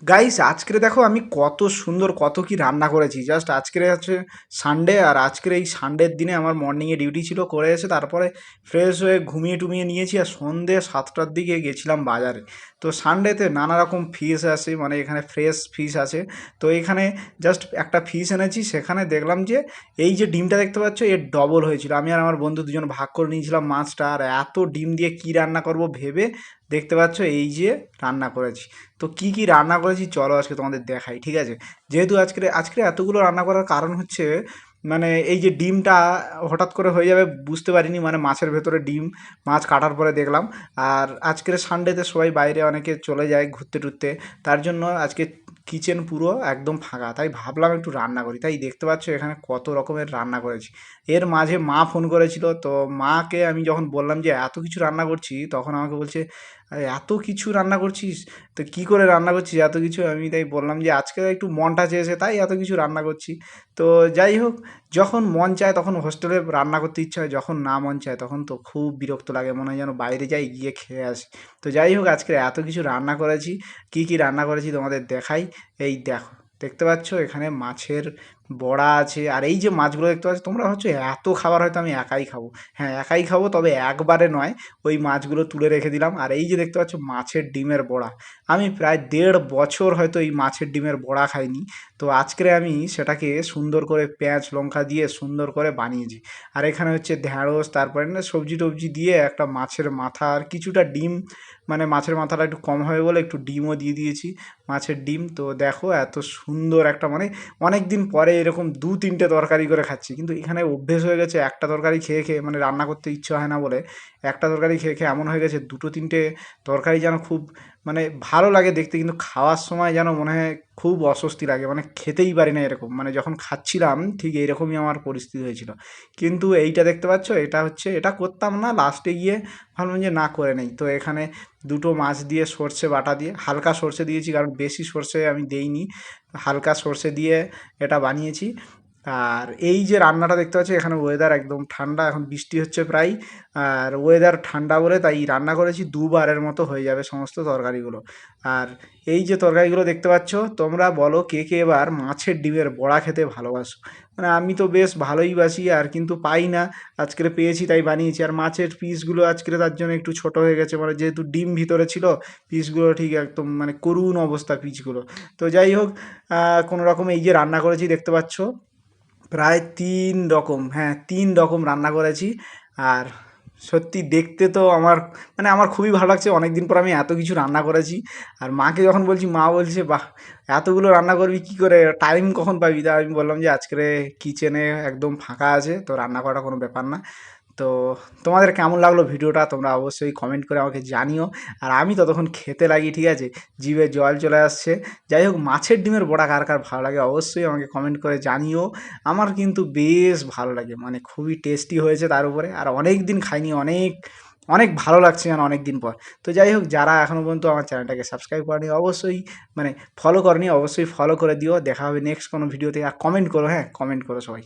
Guys আজকে দেখো আমি কত সুন্দর কত কি রান্না করেছি। জাস্ট আজকে হচ্ছে সানডে, আর আজকের এই সানডের দিনে আমার মর্নিংয়ে ডিউটি ছিল, করে এসে তারপরে ফ্রেশ হয়ে ঘুমিয়ে টুমিয়ে নিয়েছি, আর সন্ধে 7টার দিকে গেছিলাম বাজারে। তো সানডেতে নানা রকম ফিশ আসে, মানে এখানে ফ্রেশ ফিশ আছে। তো এখানে জাস্ট একটা ফিশ এনেছি, সেখানে দেখলাম যে এই যে ডিমটা দেখতে পাচ্ছ এর ডবল হয়েছিল। আমি আর আমার বন্ধু দুজন ভাগ করে নিয়েছিলাম মাছটা, আর এত ডিম দিয়ে কি রান্না করব ভেবে দেখতে পাচ্ছ এই যে রান্না করেছি। তো কি কি রান্না করেছি চলো আজকে তোমাদের দেখাই, ঠিক আছে? যেহেতু আজকে আজকে এতগুলো রান্না করার কারণ হচ্ছে, মানে এই যে ডিমটা হঠাৎ করে হয়ে যাবে বুঝতে পারিনি, মানে মাছের ভেতরে ডিম, মাছ কাটার পরে দেখলাম। আর আজকের সানডেতে সবাই বাইরে অনেকে চলে যায় ঘুরতে টুরতে, তার জন্য আজকে কিচেন পুরো একদম ফাঁকা, তাই ভাবলাম একটু রান্না করি। তাই দেখতে পাচ্ছ এখানে কত রকমের রান্না করেছি। এর মাঝে মা ফোন করেছিল, তো মাকে আমি যখন বললাম যে এত কিছু রান্না করছি, তখন আমাকে বলছে আরে এত কিছু রান্না করছিস, তো কী করে রান্না করছিস এত কিছু? আমি তাই বললাম যে আজকে একটু মনটা চেয়েছে তাই এত কিছু রান্না করছি। তো যাই হোক, যখন মন চায় তখন হোস্টেলে রান্না করতে ইচ্ছা হয়, যখন না মন চায় তখন তো খুব বিরক্ত লাগে, মনে হয় যেন বাইরে যাই গিয়ে খেয়ে আসি। তো যাই হোক, আজকে এত কিছু রান্না করেছি। কি কি রান্না করেছি তোমাদের দেখাই। এই দেখো, দেখতে পাচ্ছ এখানে মাছের বড়া আছে, আর এই যে মাছগুলো দেখতে পাচ্ছ তোমরা হচ্ছে এত খাবার হয়তো আমি একাই খাবো। হ্যাঁ, একাই খাবো, তবে একবারে নয়। ওই মাছগুলো তুলে রেখে দিলাম। আর এই যে দেখতে পাচ্ছ মাছের ডিমের বড়া, আমি প্রায় 1.5 বছর হয়তো এই মাছের ডিমের বড়া খাইনি। তো আজকে আমি সেটাকে সুন্দর করে পেঁয়াজ লঙ্কা দিয়ে সুন্দর করে বানিয়েছি। আর এখানে হচ্ছে ঢ্যাঁড়স, তারপরে না সবজি টবজি দিয়ে একটা মাছের মাথা আর কিছুটা ডিম, মানে মাছের মাথাটা একটু কম হবে বলে একটু ডিমও দিয়ে দিয়েছি, মাছের ডিম। তো দেখো এত সুন্দর একটা, মানে অনেক দিন পরে এরকম 2-3টে তরকারি করে খাচ্ছি, কিন্তু এখানে অভ্যেস হয়ে গেছে একটা তরকারি খেয়ে খেয়ে, মানে রান্না করতে ইচ্ছে হয় না বলে একটা তরকারি খেয়ে খেয়ে এমন হয়ে গেছে 2-3টে তরকারি যেন খুব, মানে ভালো লাগে দেখতে, কিন্তু খাওয়ার সময় যেন মনে হয় খুব অস্বস্তি লাগে, মানে খেতেই পারি না এরকম। মানে যখন খাচ্ছিলাম ঠিক এইরকমই আমার পরিস্থিতি হয়েছিল। কিন্তু এইটা দেখতে পাচ্ছ, এটা হচ্ছে এটা করতাম না, লাস্টে গিয়ে ভাবলাম যে না করে নেই। তো এখানে দুটো মাছ দিয়ে সর্ষে বাটা দিয়ে, হালকা সর্ষে দিয়েছি কারণ বেশি সর্ষে আমি দেইনি, হালকা সর্ষে দিয়ে এটা বানিয়েছি। আর এই যে রান্নাটা দেখতে পাচ্ছি, এখানে ওয়েদার একদম ঠান্ডা, এখন বৃষ্টি হচ্ছে প্রায়। আর ওয়েদার ঠান্ডা বলে তাই রান্না করেছি, 2বারের মতো হয়ে যাবে সমস্ত তরকারিগুলো। আর এই যে তরকারিগুলো দেখতে পাচ্ছ, তোমরা বলো কে কে এবার মাছের ডিমের বড়া খেতে ভালোবাসো? মানে আমি তো বেশ ভালোই বাসি, আর কিন্তু পাই না, আজকে পেয়েছি তাই বানিয়েছি। আর মাছের পিসগুলো আজকে তার জন্য একটু ছোট হয়ে গেছে, মানে যেহেতু ডিম ভিতরে ছিল, পিসগুলো ঠিক একদম মানে করুণ অবস্থা পিসগুলো। তো যাই হোক, কোনো রকম এই যে রান্না করেছি দেখতে পাচ্ছ, প্রায় 3 রকম, হ্যাঁ 3 রকম রান্না করেছি। আর সত্যি দেখতে তো আমার, মানে আমার খুবই ভালো লাগছে, অনেক দিন পর আমি এত কিছু রান্না করেছি। আর মাকে যখন বলছি, মা বলছে বাহ, এতগুলো রান্না করবি কী করে, টাইম কখন পাবি? তা আমি বললাম যে আজকে কিচেনে একদম ফাঁকা আছে, তো রান্না করাটা কোনো ব্যাপার না। তো তোমাদের কেমন লাগলো ভিডিওটা তোমরা অবশ্যই কমেন্ট করে আমাকে জানিও। আর আমি ততক্ষণ খেতে লাগি, ঠিক আছে? জিভে জল চলে আসছে। যাই হোক, মাছের ডিমের বড়া কার কার ভালো লাগে অবশ্যই আমাকে কমেন্ট করে জানিও। আমার কিন্তু বেশ ভালো লাগে, মানে খুবই টেস্টি হয়েছে তার উপরে, আর অনেক দিন খাইনি, অনেক অনেক ভালো লাগছে যেন অনেক দিন পর। তো যাই হোক, যারা এখনও পর্যন্ত আমার চ্যানেলটাকে সাবস্ক্রাইব করেনি অবশ্যই, মানে ফলো করেনি অবশ্যই ফলো করে দিও। দেখা হবে নেক্সট কোনো ভিডিওতে। আর কমেন্ট করো, হ্যাঁ কমেন্ট করো সবাই।